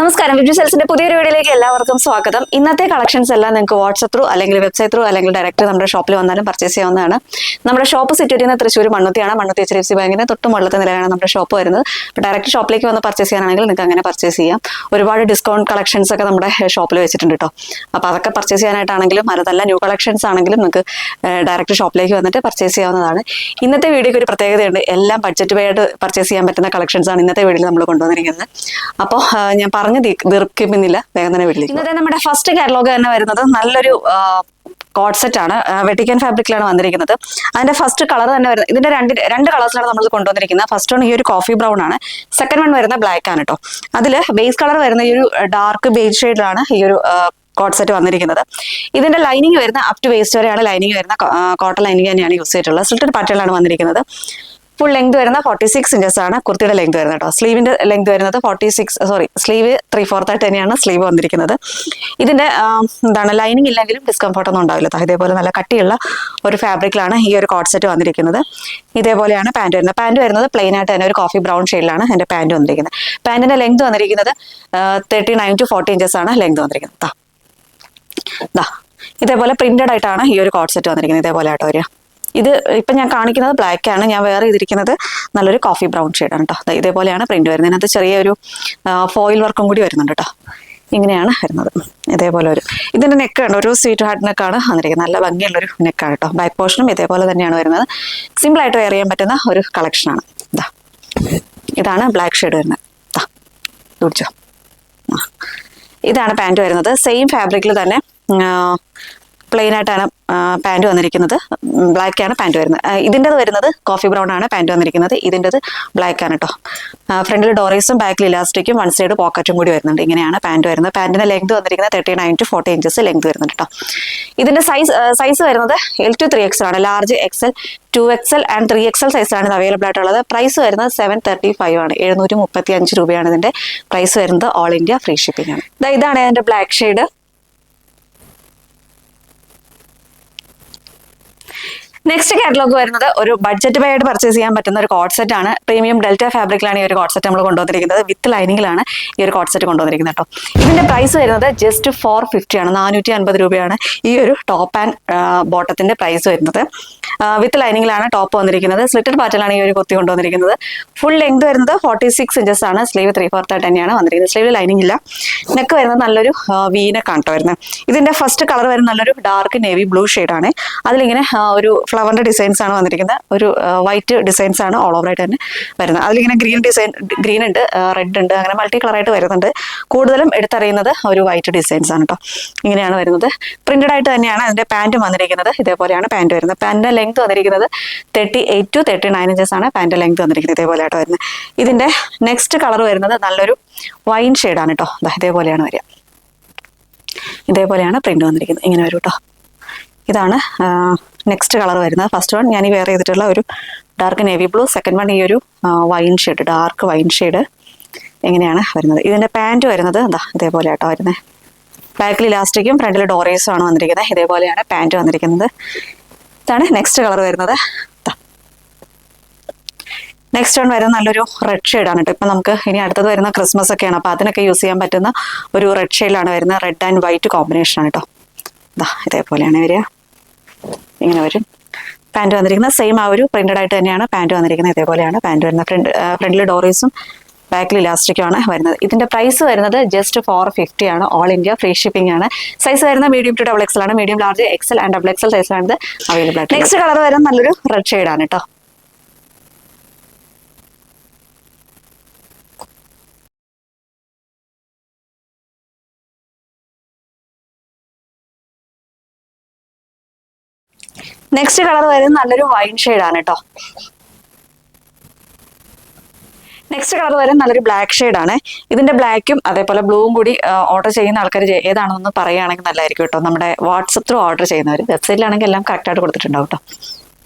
നമസ്കാരം. വിബ്ജി സെൽസിന്റെ പുതിയൊരു വീഡിയോയിലേക്ക് എല്ലാവർക്കും സ്വാഗതം. ഇന്നത്തെ കളക്ഷൻസ് എല്ലാം നിങ്ങൾക്ക് വാട്സ്ആപ്പ് ത്രൂ അല്ലെങ്കിൽ വെബ്സൈറ്റ് ത്രൂ അല്ലെങ്കിൽ ഡയറക്റ്റ് നമ്മുടെ ഷോപ്പിൽ വന്നാലും പർച്ചേസ് ചെയ്യാവുന്നതാണ്. നമ്മുടെ ഷോപ്പ് സിറ്റ് ചെയ്യുന്ന തൃശ്ശൂർ മണ്ണുത്തിയാണ്. മണ്ണുത്തി HDFC ബാങ്കിന്റെ തൊട്ട് മുകളിലത്തെ നിലയാണ് നമ്മുടെ ഷോപ്പ് വരുന്നത്. ഡയറക്റ്റ് ഷോപ്പിലേക്ക് വന്ന് പർച്ചേസ് ചെയ്യാനാണെങ്കിൽ നിങ്ങൾക്ക് അങ്ങനെ പർച്ചേസ് ചെയ്യാം. ഒരുപാട് ഡിസ്കൗണ്ട് കളക്ഷൻസ് ഒക്കെ നമ്മുടെ ഷോപ്പിൽ വെച്ചിട്ടുണ്ട് കേട്ടോ. അപ്പോൾ അതൊക്കെ പർച്ചേസ് ചെയ്യാനായിട്ടാണെങ്കിലും അതല്ല ന്യൂ കളക്ഷൻസ് ആണെങ്കിലും നിങ്ങൾക്ക് ഡയറക്റ്റ് ഷോപ്പിലേക്ക് വന്നിട്ട് പർച്ചേസ് ചെയ്യാവുന്നതാണ്. ഇന്നത്തെ വീഡിയോയ്ക്ക് ഒരു പ്രത്യേകതയുണ്ട്. എല്ലാം ബഡ്ജറ്റ് വൈഡ് പർച്ചേസ് ചെയ്യാൻ പറ്റുന്ന കളക്ഷൻസ് ആണ് ഇന്നത്തെ വീഡിയോയിൽ നമ്മൾ കൊണ്ടുവന്നിരിക്കുന്നത്. അപ്പോൾ ഞാൻ പറഞ്ഞു ദീർഘിപ്പിക്കുന്നില്ല, വേഗം തന്നെ വീട്ടിലേക്ക്. ഇന്നത്തെ നമ്മുടെ ഫസ്റ്റ് കാറ്റലോഗ് തന്നെ വരുന്നത് നല്ലൊരു കോഡ് സെറ്റ് ആണ്. വെട്ടിക്കൻ ഫാബ്രിക്കിലാണ് വന്നിരിക്കുന്നത്. അതിന്റെ ഫസ്റ്റ് കളർ തന്നെ വരുന്നത് ഇതിന്റെ രണ്ട് കളേഴ്സിലാണ് നമ്മൾ കൊണ്ടുവന്നിരിക്കുന്നത്. ഫസ്റ്റ് വൺ ഈ ഒരു കോഫി ബ്രൗൺ ആണ്. സെക്കൻഡ് വൺ വരുന്ന ബ്ലാക്ക് ആണ് കേട്ടോ. അതില് ബേസ് കളർ വരുന്ന ഈ ഒരു ഡാർക്ക് ബേജ് ഷെയ്ഡിലാണ് ഈ ഒരു കോഡ് സെറ്റ് വന്നിരിക്കുന്നത്. ഇതിന്റെ ലൈനിങ് വരുന്ന അപ് ടു വേസ്റ്റ് വരെയാണ് ലൈനിങ് വരുന്ന കോട്ടൺ ലൈനിങ് തന്നെയാണ് യൂസ് ചെയ്തിട്ടുള്ളത്. സ്ലിറ്റഡ് പാറ്റേണിലാണ് വന്നിരിക്കുന്നത്. ഫുൾ ലെങ്ത് വരുന്ന 46 ഇഞ്ചസ് ആണ് കുർത്തിയുടെ ലെങ്ത് വരുന്നത് കേട്ടോ. സ്ലീവിന്റെ ലെങ്ത് വരുന്നത് സ്ലീവ് 3/4 ആയിട്ട് തന്നെയാണ് സ്ലീവ് വന്നിരിക്കുന്നത്. ഇതിന്റെ ലൈനിങ് ഇല്ലെങ്കിലും ഡിസ്കംഫർട്ട് ഒന്നും ഉണ്ടാവില്ല. ഇതേപോലെ നല്ല കട്ടിയുള്ള ഒരു ഫാബ്രിക്കിലാണ് ഈ ഒരു കോഡ് സെറ്റ് വന്നിരിക്കുന്നത്. ഇതേപോലെയാണ് പാന്റ് വരുന്നത്. പാന്റ് വരുന്നത് പ്ലെയിൻ ആയിട്ട് തന്നെ ഒരു കോഫി ബ്രൗൺ ഷെയ്ഡിലാണ് എന്റെ പാന്റ് വന്നിരിക്കുന്നത്. പാന്റിന്റെ ലെങ്ത് വന്നിരിക്കുന്നത് 39 to 40 ഇഞ്ചസ് ആണ് ലെങ്ത് വന്നിരിക്കുന്നത്. ഇതേപോലെ പ്രിന്റഡ് ആയിട്ടാണ് ഈ ഒരു കോഡ് സെറ്റ് വന്നിരിക്കുന്നത്. ഇതേപോലെ ആട്ടോ വരിക. ഇത് ഇപ്പം ഞാൻ കാണിക്കുന്നത് ബ്ലാക്ക് ആണ്. ഞാൻ വേറെ ചെയ്തിരിക്കുന്നത് നല്ലൊരു കോഫി ബ്രൗൺ ഷെയ്ഡാണ് കേട്ടോ. ഇതേപോലെയാണ് പ്രിന്റ് വരുന്നത്. ഇതിനകത്ത് ചെറിയൊരു ഫോയിൽ വർക്കും കൂടി വരുന്നുണ്ട് കേട്ടോ. ഇങ്ങനെയാണ് വരുന്നത്. ഇതേപോലെ ഇതിന്റെ നെക്ക് ഉണ്ട്, ഒരു സ്വീറ്റ് ഹാർട്ട് നെക്കാണ് വന്നിരിക്കുന്നത്. നല്ല ഭംഗിയുള്ളൊരു നെക്കാണ് കേട്ടോ. ബാക്ക് പോർഷനും ഇതേപോലെ തന്നെയാണ് വരുന്നത്. സിമ്പിൾ ആയിട്ട് വെയർ ചെയ്യാൻ പറ്റുന്ന ഒരു കളക്ഷനാണ്. ഇതാണ് ബ്ലാക്ക് ഷെയ്ഡ് വരുന്നത്. ഇതാണ് പാന്റ് വരുന്നത്. സെയിം ഫാബ്രിക്കിൽ തന്നെ പ്ലെയിൻ ആയിട്ടാണ് പാന്റ് വന്നിരിക്കുന്നത്. ബ്ലാക്ക് ആണ് പാന്റ് വരുന്നത്. ഇതിൻ്റെത് വരുന്നത് കോഫി ബ്രൗൺ ആണ് പാന്റ് വന്നിരിക്കുന്നത്. ഇതിൻ്റെത് ബ്ലാക്ക് ആണ് കേട്ടോ. ഫ്രണ്ടിൽ ഡോറീസും ബാക്കിൽ ഇലാസ്റ്റിക്കും വൺ സൈഡ് പോക്കറ്റും കൂടി വരുന്നുണ്ട്. ഇങ്ങനെയാണ് പാന്റ് വരുന്നത്. പാന്റിന്റെ ലെങ്ത് വന്നിരിക്കുന്നത് 39 to 40 ഇഞ്ചസ് ലെങ്ത് വരുന്നുണ്ട് കേട്ടോ. ഇതിന്റെ സൈസ് വരുന്നത് L to 3XL ആണ്. Large XL, 2XL and 3XL സൈസിലാണ് ഇത് അവൈലബിൾ ആയിട്ടുള്ളത്. പ്രൈസ് വരുന്നത് 735 ആണ്. 735 രൂപയാണ് ഇതിന്റെ പ്രൈസ് വരുന്നത്. ഓൾ ഇന്ത്യ ഫ്രീ ഷിപ്പിംഗ് ആണ്. ഇതാണ് അതിന്റെ ബ്ലാക്ക് ഷെയ്ഡ്. നെക്സ്റ്റ് കാറ്റലോഗ് വരുന്നത് ഒരു ബഡ്ജറ്റ് വൈഡ് പർച്ചേസ് ചെയ്യാൻ പറ്റുന്ന ഒരു കോഡ് സെറ്റ് ആണ്. പ്രീമിയം ഡെൽറ്റ ഫാബ്രിക്കിലാണ് ഈ ഒരു കോഡ് സെറ്റ് നമ്മൾ കൊണ്ടുവന്നിരിക്കുന്നത്. വിത്ത് ലൈനിങ്ങിലാണ് ഈ ഒരു കോഡ് സെറ്റ് കൊണ്ടുവന്നിരിക്കുന്നത് കേട്ടോ. ഇതിന്റെ പ്രൈസ് വരുന്നത് ജസ്റ്റ് 450 ആണ്. 450 രൂപയാണ് ഈ ഒരു ടോപ്പ് ആൻഡ് ബോട്ടത്തിന്റെ പ്രൈസ് വരുന്നത്. വിത്ത് ലൈനിങ്ങിലാണ് ടോപ്പ് വന്നിരിക്കുന്നത്. സ്ലിറ്റഡ് പാറ്റേണിലാണ് ഈ ഒരു കുർത്തി കൊണ്ടുവന്നിരിക്കുന്നത്. ഫുൾ ലെങ്ത് വരുന്നത് 46 ഇഞ്ചസ് ആണ്. സ്ലീവ് 3/4 ആയിട്ട് തന്നെയാണ് വന്നിരിക്കുന്നത്. സ്ലീവ് ലൈനിങ് ഇല്ല. നെക്ക് വരുന്നത് നല്ലൊരു വീനക്കാണ് കേട്ടോ വരുന്നത്. ഇതിന്റെ ഫസ്റ്റ് കളർ വരുന്നത് നല്ലൊരു ഡാർക്ക് നേവി ബ്ലൂ ഷെയ്ഡാണ്. അതിലിങ്ങനെ ഒരു ഫ്ലവറിന്റെ ഡിസൈൻസ് ആണ് വന്നിരിക്കുന്നത്. ഒരു വൈറ്റ് ഡിസൈൻസ് ആണ് ഓൾ ഓവർ ആയിട്ട് തന്നെ വരുന്നത്. അതിലിങ്ങനെ ഗ്രീൻ ഉണ്ട്, റെഡ് ഉണ്ട്, അങ്ങനെ മൾട്ടി കളർ ആയിട്ട് വരുന്നുണ്ട്. കൂടുതലും എടുത്തറിയുന്നത് ഒരു വൈറ്റ് ഡിസൈൻസ് ആണ് കേട്ടോ. ഇങ്ങനെയാണ് വരുന്നത്. പ്രിന്റഡ് ആയിട്ട് തന്നെയാണ് അതിന്റെ പാന്റും വന്നിരിക്കുന്നത്. ഇതേപോലെയാണ് പാന്റ് വരുന്നത്. പാന്റിന്റെ ലെങ്ത് വന്നിരിക്കുന്നത് 38 to 39 ഇഞ്ചസ് ആണ് പാന്റ് ലെങ്ത് വന്നിരിക്കുന്നത്. ഇതേപോലെ ആയിട്ട് വരുന്നത്. ഇതിന്റെ നെക്സ്റ്റ് കളർ വരുന്നത് നല്ലൊരു വൈൻ ഷെയ്ഡാണ് കേട്ടോ. ഇതേപോലെയാണ് വരിക. ഇതേപോലെയാണ് പ്രിന്റ് വന്നിരിക്കുന്നത്. ഇങ്ങനെ വരും കേട്ടോ. ഇതാണ് നെക്സ്റ്റ് കളർ വരുന്നത്. ഫസ്റ്റ് വൺ ഞാൻ ഈ വെയർ ചെയ്തിട്ടുള്ള ഒരു dark navy blue. Second one ഈ ഒരു wine shade, dark wine shade. എങ്ങനെയാണ് വരുന്നത്. ഇതിന്റെ പാന്റ് വരുന്നത് ഇതേപോലെ ആട്ടോ വരുന്നത്. ബാക്കിൽ ഇലാസ്റ്റിക്കും ഫ്രണ്ടിൽ ഡോറീസും ആണ് വന്നിരിക്കുന്നത്. ഇതേപോലെയാണ് പാന്റ് വന്നിരിക്കുന്നത്. ഇതാണ് നെക്സ്റ്റ് കളർ വരുന്നത്. നെക്സ്റ്റ് വൺ വരുന്നത് നല്ലൊരു റെഡ് ഷെയ്ഡാണ് കേട്ടോ. ഇപ്പം നമുക്ക് ഇനി അടുത്തത് വരുന്ന ക്രിസ്മസ് ഒക്കെയാണ്. അപ്പോൾ അതിനൊക്കെ യൂസ് ചെയ്യാൻ പറ്റുന്ന ഒരു റെഡ് ഷെയ്ഡിലാണ് വരുന്നത്. റെഡ് ആൻഡ് വൈറ്റ് കോമ്പിനേഷൻ ആണ് കേട്ടോ. ഇതേപോലെയാണ് വരിക. ഇങ്ങനെ വരും. പാന്റ് വന്നിരിക്കുന്നത് സെയിം ആ ഒരു പ്രിന്റഡ് ആയിട്ട് തന്നെയാണ് പാന്റ് വന്നിരിക്കുന്നത്. ഇതേപോലെയാണ് പാന്റ് വരുന്നത്. ഫ്രണ്ടിൽ ഡോറീസും ബാക്കിൽ ഇലാസ്റ്റിക്കും ആണ് വരുന്നത്. ഇതിന്റെ പ്രൈസ് വരുന്നത് ജസ്റ്റ് 450 ആണ്. ഓൾ ഇന്ത്യ ഫ്രീ ഷിപ്പിംഗ് ആണ്. സൈസ് വരുന്നത് മീഡിയം ടു XXL ആണ്. Medium, large, XL and XXL സൈസിലാണ് ഇത് അവൈലബിൾ ആയിട്ട്. നെക്സ്റ്റ് കളർ വരുന്നത് നല്ലൊരു റെഡ് ഷെയ്ഡ് ആണ് കേട്ടോ. നെക്സ്റ്റ് കളർ വരുന്നത് നല്ലൊരു വൈൻ ഷെയ്ഡാണ് കേട്ടോ. നെക്സ്റ്റ് കളർ വരുന്നത് നല്ലൊരു ബ്ലാക്ക് ഷെയ്ഡാണ്. ഇതിന്റെ ബ്ലാക്കും അതേപോലെ ബ്ലൂവും കൂടി ഓർഡർ ചെയ്യുന്ന ആൾക്കാർ ഏതാണെന്ന് പറയുകയാണെങ്കിൽ നല്ലതായിരിക്കും കേട്ടോ. നമ്മുടെ വാട്സപ്പ് ത്രൂ ഓർഡർ ചെയ്യുന്നവർ. വെബ്സൈറ്റിലാണെങ്കിൽ എല്ലാം കറക്റ്റായിട്ട് കൊടുത്തിട്ടുണ്ടാവും കേട്ടോ.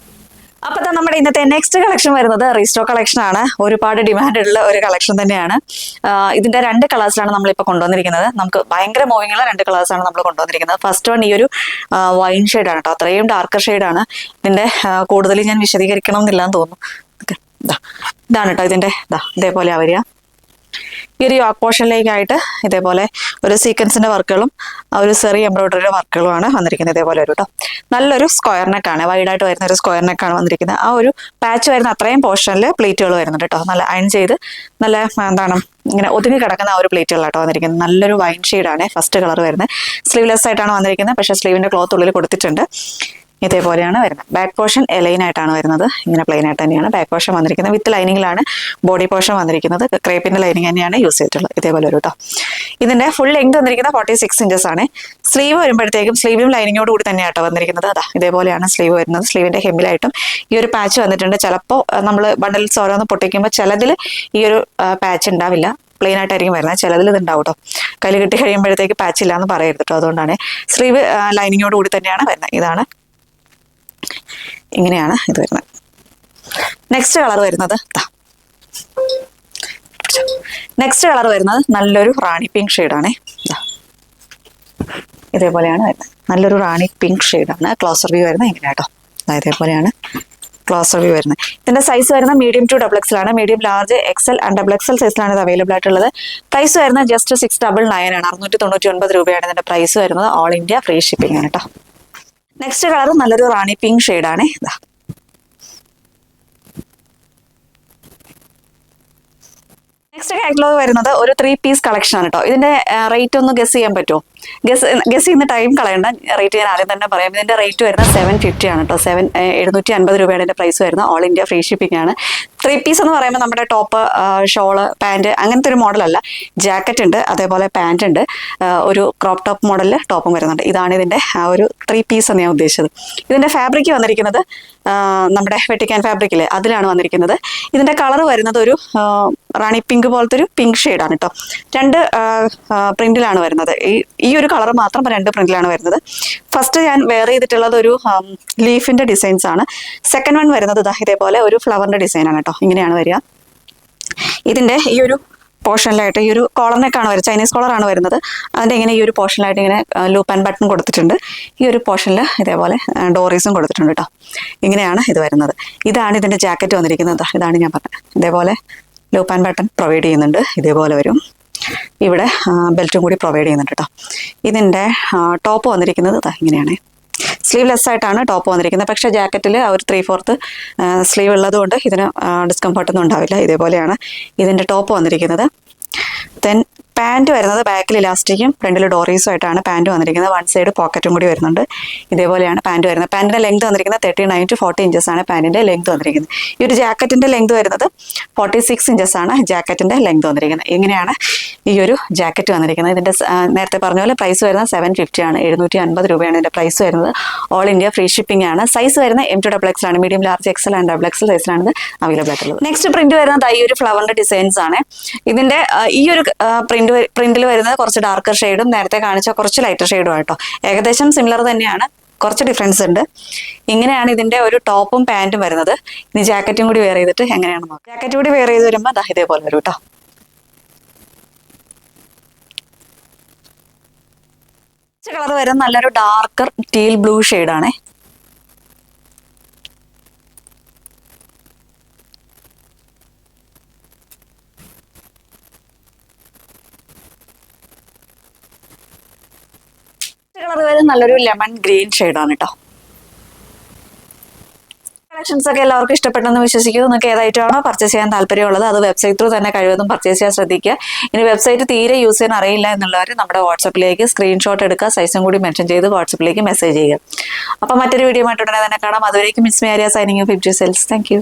അപ്പൊ നമ്മുടെ ഇന്നത്തെ നെക്സ്റ്റ് കളക്ഷൻ വരുന്നത് റീസ്റ്റോക്ക് കളക്ഷൻ ആണ്. ഒരുപാട് ഡിമാൻഡ് ഉള്ള ഒരു കളക്ഷൻ തന്നെയാണ്. ഇതിന്റെ രണ്ട് കളേഴ്സിലാണ് നമ്മളിപ്പോൾ കൊണ്ടുവന്നിരിക്കുന്നത്. നമുക്ക് ഭയങ്കര മൂവിങ് ഉള്ള രണ്ട് കളേഴ്സാണ് നമ്മൾ കൊണ്ടുവന്നിരിക്കുന്നത്. ഫസ്റ്റ് വൺ ഈ ഒരു വൈൻ ഷെയ്ഡാണ് കേട്ടോ. അത്രയും ഡാർക്കർ ഷെയ്ഡാണ്. ഇതിന്റെ കൂടുതൽ ഞാൻ വിശദീകരിക്കണം എന്നില്ലാന്ന് തോന്നുന്നു. ഇതാണ് കേട്ടോ ഇതിന്റെ ഇതേപോലെ വരിക. ഈ ഒരു യോക്ക് പോർഷനിലേക്കായിട്ട് ഇതേപോലെ ഒരു സീക്വൻസിന്റെ വർക്കുകളും ഒരു സെറി എംബ്രോയിഡറി വർക്കുകളുമാണ് വന്നിരിക്കുന്നത്. ഇതേപോലെ ഒരു കേട്ടോ നല്ലൊരു സ്ക്വയർ നെക്കാണ്, വൈഡായിട്ട് വരുന്ന ഒരു സ്ക്വയർ നെക്കാണ് വന്നിരിക്കുന്നത്. ആ ഒരു പാച്ച് വരുന്ന അത്രയും പോർഷനിൽ പ്ലേറ്റുകൾ വരുന്നുണ്ട് കേട്ടോ. നല്ല അയൺ ചെയ്ത് നല്ല എന്താണ് ഇങ്ങനെ ഒതുങ്ങി കിടക്കുന്ന ആ ഒരു പ്ലേറ്റുകളാട്ടോ വന്നിരിക്കുന്നത്. നല്ലൊരു വൈൻ ഷെയ്ഡാണ് ഫസ്റ്റ് കളർ വരുന്നത്. സ്ലീവ്ലെസ് ആയിട്ടാണ് വന്നിരിക്കുന്നത്, പക്ഷേ സ്ലീവിന്റെ ക്ലോത്ത് ഉള്ളിൽ കൊടുത്തിട്ടുണ്ട്. ഇതേപോലെയാണ് വരുന്നത്. ബാക്ക് പോർഷൻ എലൈൻ ആയിട്ടാണ് വരുന്നത്. ഇങ്ങനെ പ്ലെയിൻ ആയിട്ട് തന്നെയാണ് ബാക്ക് പോർഷൻ വന്നിരിക്കുന്നത്. വിത്ത് ലൈനിങ്ങിലാണ് ബോഡി പോർഷൻ വന്നിരിക്കുന്നത്. ക്രേപ്പിന്റെ ലൈനിങ് തന്നെയാണ് യൂസ് ചെയ്തിട്ടുള്ളത്. ഇതേപോലെ ഒരു കേട്ടോ. ഇതിന്റെ ഫുൾ ലെങ്ത് വന്നിരിക്കുന്നത് 46 ഇഞ്ചസ് ആണ്. സ്ലീവ് വരുമ്പോഴത്തേക്കും സ്ലീവിലും ലൈനിങ്ങോട് കൂടി തന്നെയാട്ടോ വന്നിരിക്കുന്നത്. അതാ ഇതേപോലെയാണ് സ്ലീവ് വരുന്നത്. സ്ലീവിന്റെ ഹെമ്മിലായിട്ടും ഈ ഒരു പാച്ച് വന്നിട്ടുണ്ട്. ചിലപ്പോൾ നമ്മൾ ബണ്ടൽസ് ഓരോന്ന് പൊട്ടിക്കുമ്പോൾ ചിലതിൽ ഈ ഒരു പാച്ച് ഉണ്ടാവില്ല, പ്ലെയിൻ ആയിട്ടായിരിക്കും വരുന്നത്. ചിലതിൽ ഇത് ഉണ്ടാവും കേട്ടോ. കയ്യിൽ കിട്ടി കഴിയുമ്പോഴത്തേക്ക് പാച്ച് ഇല്ല എന്ന് പറയരുത് കേട്ടോ. അതുകൊണ്ടാണ് സ്ലീവ് ലൈനിങ്ങോട് കൂടി തന്നെയാണ് വരുന്നത്. ഇതാണ് ഇങ്ങനെയാണ് ഇത് വരുന്നത്. നെക്സ്റ്റ് കളർ വരുന്നത് നല്ലൊരു റാണി പിങ്ക് ഷെയ്ഡാണ്. ഇതേപോലെയാണ് വരുന്നത്. നല്ലൊരു റാണി പിങ്ക് ഷെയ്ഡാണ്. ക്ലോസർ വ്യൂ വരുന്നത് ഇങ്ങനെയാട്ടോ. ഇതേപോലെയാണ് ക്ലോസർ വ്യൂ വരുന്നത്. ഇതിന്റെ സൈസ് വരുന്നത് മീഡിയം ടു ഡബിൾ എക്സൽ ആണ്. Medium, large, XL and double XL സൈസിലാണ് ഇത് അവൈലബിൾ ആയിട്ടുള്ളത്. പ്രൈസ് വരുന്നത് ജസ്റ്റ് 699 ആണ്. 699 രൂപയാണ് ഇതിന്റെ പ്രൈസ് വരുന്നത്. ഓൾ ഇന്ത്യ ഫ്രീ ഷിപ്പിംഗ് ആണ് കേട്ടോ. നെക്സ്റ്റ് കളർ നല്ലൊരു റാണി പിങ്ക് ഷെയ്ഡാണ്. നെക്സ്റ്റ് കാറ്റലോഗ് വരുന്നത് ഒരു 3 പീസ് കളക്ഷൻ ആണ് കേട്ടോ. ഇതിന്റെ റേറ്റ് ഒന്ന് ഗസ് ചെയ്യാൻ പറ്റുമോ? ഗസ് ചെയ്യുന്ന ടൈം കളയണ്ട, റേറ്റ് ഞാൻ ആദ്യം തന്നെ പറയാം. ഇതിന്റെ റേറ്റ് വരുന്നത് 750 ആണ് കേട്ടോ. 750 രൂപയാണ് ഇതിന്റെ പ്രൈസ് വരുന്നത്. ഓൾ ഇന്ത്യ ഫ്രീ ഷിപ്പിംഗ് ആണ്. 3 പീസ് എന്ന് പറയുമ്പോൾ നമ്മുടെ ടോപ്പ്, ഷോള്, പാൻറ് അങ്ങനത്തെ ഒരു മോഡലല്ല. ജാക്കറ്റ് ഉണ്ട്, അതേപോലെ പാൻറ് ഉണ്ട്, ഒരു ക്രോപ്പ് ടോപ്പ് മോഡലിൽ ടോപ്പും വരുന്നുണ്ട്. ഇതാണ് ഇതിന്റെ ഒരു 3 പീസ് എന്ന് ഞാൻ ഉദ്ദേശിച്ചത്. ഇതിന്റെ ഫാബ്രിക് വന്നിരിക്കുന്നത് നമ്മുടെ വെട്ടിക്കാൻ ഫാബ്രിക്കില്ലേ അതിലാണ് വന്നിരിക്കുന്നത്. ഇതിന്റെ കളർ വരുന്നത് ഒരു റാണി പിങ്ക് പോലത്തെ ഒരു പിങ്ക് ഷെയ്ഡാണ് കേട്ടോ. 2 പ്രിന്റിലാണ് വരുന്നത്. ഈ ഒരു കളർ മാത്രം 2 പ്രിന്റിലാണ് വരുന്നത്. ഫസ്റ്റ് ഞാൻ വെയർ ചെയ്തിട്ടുള്ളത് ഒരു ലീഫിന്റെ ഡിസൈൻസ് ആണ്. സെക്കൻഡ് വൺ വരുന്നത് ഇതേപോലെ ഒരു ഫ്ലവറിന്റെ ഡിസൈൻ ആണ് കേട്ടോ. ഇങ്ങനെയാണ് വരിക. ഇതിന്റെ ഈ ഒരു പോർഷനിലായിട്ട് ഈ ഒരു കോളറിനൊക്കെയാണ് വരുന്നത്. ചൈനീസ് കോളറാണ് വരുന്നത്. അതിൻ്റെ ഇങ്ങനെ ഈ ഒരു പോർഷനിലായിട്ട് ഇങ്ങനെ ലൂപ്പ് ആൻഡ് ബട്ടൺ കൊടുത്തിട്ടുണ്ട്. ഈ ഒരു പോർഷനിൽ ഇതേപോലെ ഡോറീസും കൊടുത്തിട്ടുണ്ട് കേട്ടോ. ഇങ്ങനെയാണ് ഇത് വരുന്നത്. ഇതാണ് ഇതിൻ്റെ ജാക്കറ്റ് വന്നിരിക്കുന്നത്. ഇതാണ് ഞാൻ പറഞ്ഞത്. ഇതേപോലെ ലൂപ്പ് ആൻഡ് ബട്ടൺ പ്രൊവൈഡ് ചെയ്യുന്നുണ്ട്. ഇതേപോലെ വരും. ഇവിടെ ബെൽറ്റും കൂടി പ്രൊവൈഡ് ചെയ്യുന്നുണ്ട് കേട്ടോ. ഇതിൻ്റെ ടോപ്പ് വന്നിരിക്കുന്നത് ഇങ്ങനെയാണ്. സ്ലീവ്ലെസ് ആയിട്ടാണ് ടോപ്പ് വന്നിരിക്കുന്നത്. പക്ഷേ ജാക്കറ്റിൽ ഒരു 3/4 സ്ലീവ് ഉള്ളതുകൊണ്ട് ഇതിന് ഡിസ്കംഫർട്ടൊന്നും ഉണ്ടാവില്ല. ഇതേപോലെയാണ് ഇതിൻ്റെ ടോപ്പ് വന്നിരിക്കുന്നത്. ദെൻ പാൻറ് വരുന്നത് ബാക്കിൽ ഇലാസ്റ്റിക്കും ഫ്രണ്ടിൽ ഡോറീസും ആയിട്ടാണ് പാൻറ് വന്നിരിക്കുന്നത്. 1 സൈഡ് പോക്കറ്റും കൂടി വരുന്നുണ്ട്. ഇതേപോലെയാണ് പാൻറ് വരുന്നത്. പാൻറ്റിൻ്റെ ലെങ്ത് വന്നിരിക്കുന്നത് 39 to 40 ഇഞ്ചസ് ആണ് പാൻറ്റിൻ്റെ ലെങ്ത് വന്നിരിക്കുന്നത്. ഈ ഒരു ജാക്കറ്റിൻ്റെ ലെങ്ത് വരുന്നത് 46 ഇഞ്ചസ് ആണ് ജാക്കറ്റിൻ്റെ ലെങ്ത് വന്നിരിക്കുന്നത്. ഇങ്ങനെയാണ് ഈ ഒരു ജാക്കറ്റ് വന്നിരിക്കുന്നത്. ഇതിൻ്റെ നേരത്തെ പറഞ്ഞ പോലെ പ്രൈസ് വരുന്നത് 750 ആണ്. 750 രൂപയാണ് ഇതിൻ്റെ പ്രൈസ് വരുന്നത്. ഓൾ ഇന്ത്യ ഫ്രീ ഷിപ്പിംഗ് ആണ്. സൈസ് വരുന്നത് M to XXL ആണ്. Medium, large, XL and double XL സൈസിലാണ് ഇത് അവൈലബിൾ ആയിട്ടുള്ളത്. നെക്സ്റ്റ് പ്രിന്റ് വരുന്നത് ഈ ഒരു ഫ്ലവറിന്റെ ഡിസൈൻസ് ആണ്. ഇതിന്റെ ഈ ഒരു പ്രിന്റിൽ വരുന്നത് കുറച്ച് ഡാർക്കർ ഷെയ്ഡും നേരത്തെ കാണിച്ച കുറച്ച് ലൈറ്റർ ഷെയ്ഡും ആട്ടോ. ഏകദേശം സിമിലർ തന്നെയാണ്, കുറച്ച് ഡിഫറൻസ് ഉണ്ട്. ഇങ്ങനെയാണ് ഇതിന്റെ ഒരു ടോപ്പും പാൻറ്റും വരുന്നത്. ഇനി ജാക്കറ്റും കൂടി വെയർ ചെയ്തിട്ട് എങ്ങനെയാണ് നോക്കാം. ജാക്കറ്റ് കൂടി വെയർ ചെയ്ത് വരുമ്പോൾ ഇതേപോലെ വരും കേട്ടോ. കളർ വരുന്നത് നല്ലൊരു ഡാർക്കർ ടീൽ ബ്ലൂ ഷെയ്ഡാണ്. കളർ വരുന്നത് നല്ലൊരു ലെമൺ ഗ്രീൻ ഷെയ്ഡാണ് കേട്ടോ. കളക്ഷൻസ് ഒക്കെ എല്ലാവർക്കും ഇഷ്ടപ്പെട്ടെന്ന് വിശ്വസിക്കുന്നു. നിങ്ങൾക്ക് ഏതായിട്ടാണോ പർച്ചേസ് ചെയ്യാൻ താല്പര്യമുള്ളത് അത് വെബ്സൈറ്റ് ത്രൂ തന്നെ കഴിവതും പർച്ചേസ് ചെയ്യാൻ ശ്രദ്ധിക്കുക. ഇനി വെബ്സൈറ്റ് തീരെ യൂസ് ചെയ്യാൻ അറിയില്ല എന്നുള്ളവർ നമ്മുടെ വാട്സപ്പിലേക്ക് സ്ക്രീൻഷോട്ട് എടുക്കുക, സൈസും കൂടി മെൻഷൻ ചെയ്ത് വാട്സപ്പിലേക്ക് മെസ്സേജ് ചെയ്യുക. അപ്പോൾ മറ്റൊരു വീഡിയോ ആയിട്ട് ഉടനെ തന്നെ കാണാം. അതുവരേക്കും miss മേരിയ signing off FG Sales. Thank you.